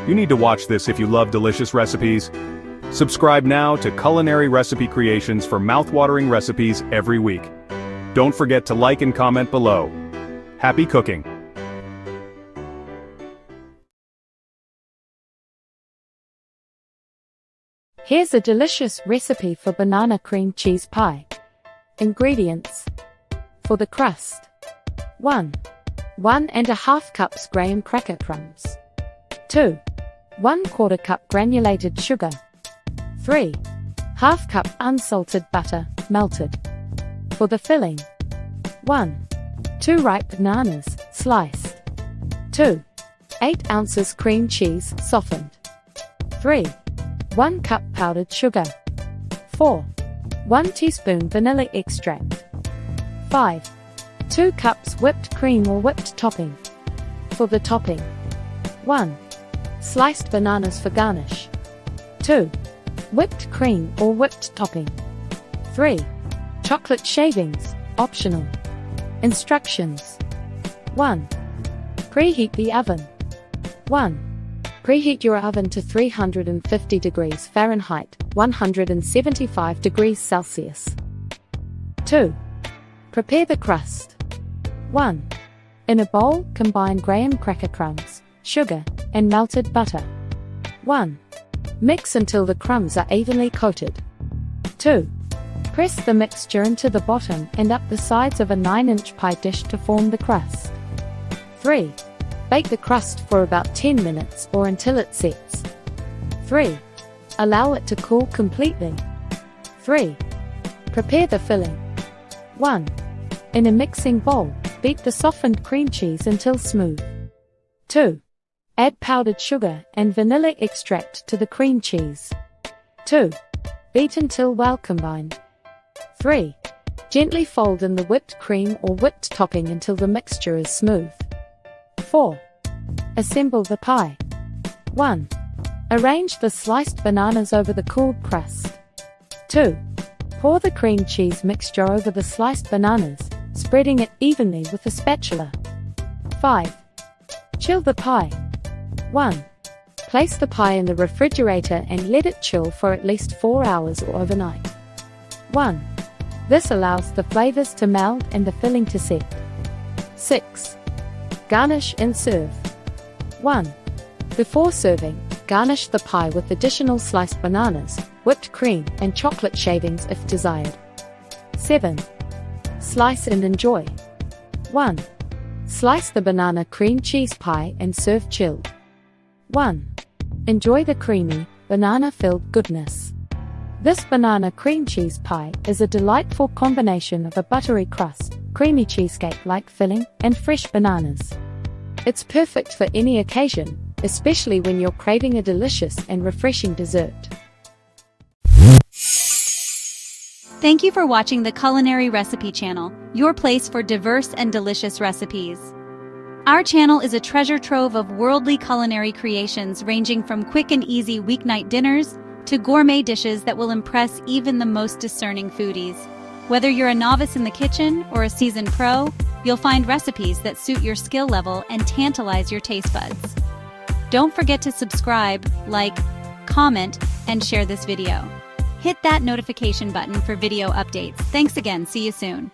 You need to watch this if you love delicious recipes. Subscribe now to Culinary Recipe Creations for mouthwatering recipes every week. Don't forget to like and comment below. Happy cooking! Here's a delicious recipe for banana cream cheese pie. Ingredients. For the crust: 1.5 cups graham cracker crumbs. 2. 1/4 cup granulated sugar. 3. Half cup unsalted butter, melted. For the filling: 2 ripe bananas, sliced. 2. 8 ounces cream cheese, softened. 3. 1 cup powdered sugar. 4. 1 teaspoon vanilla extract. 5. 2 cups whipped cream or whipped topping. For the topping: 1. Sliced bananas for garnish. 2. Whipped cream or whipped topping. 3. Chocolate shavings, optional. Instructions: 1. Preheat the oven. 1. Preheat your oven to 350 degrees Fahrenheit, 175 degrees Celsius. 2. Prepare the crust. 1. In a bowl, combine graham cracker crumbs, sugar, and melted butter. 1. Mix until the crumbs are evenly coated. 2. Press the mixture into the bottom and up the sides of a 9-inch pie dish to form the crust. 3. Bake the crust for about 10 minutes or until it sets. 3. Allow it to cool completely. 3. Prepare the filling. 1. In a mixing bowl, beat the softened cream cheese until smooth. 2. Add powdered sugar and vanilla extract to the cream cheese. 2. Beat until well combined. 3. Gently fold in the whipped cream or whipped topping until the mixture is smooth. 4. Assemble the pie. 1. Arrange the sliced bananas over the cooled crust. 2. Pour the cream cheese mixture over the sliced bananas, spreading it evenly with a spatula. 5. Chill the pie. 1. Place the pie in the refrigerator and let it chill for at least 4 hours or overnight. 1. This allows the flavors to meld and the filling to set. 6. Garnish and serve. 1. Before serving, garnish the pie with additional sliced bananas, whipped cream, and chocolate shavings if desired. 7. Slice and enjoy. 1. Slice the banana cream cheese pie and serve chilled. 1. Enjoy the creamy, banana-filled goodness. This banana cream cheese pie is a delightful combination of a buttery crust, creamy cheesecake-like filling, and fresh bananas. It's perfect for any occasion, especially when you're craving a delicious and refreshing dessert. Thank you for watching the Culinary Recipe channel, your place for diverse and delicious recipes. Our channel is a treasure trove of worldly culinary creations ranging from quick and easy weeknight dinners to gourmet dishes that will impress even the most discerning foodies. Whether you're a novice in the kitchen or a seasoned pro, you'll find recipes that suit your skill level and tantalize your taste buds. Don't forget to subscribe, like, comment, and share this video. Hit that notification button for video updates. Thanks again. See you soon.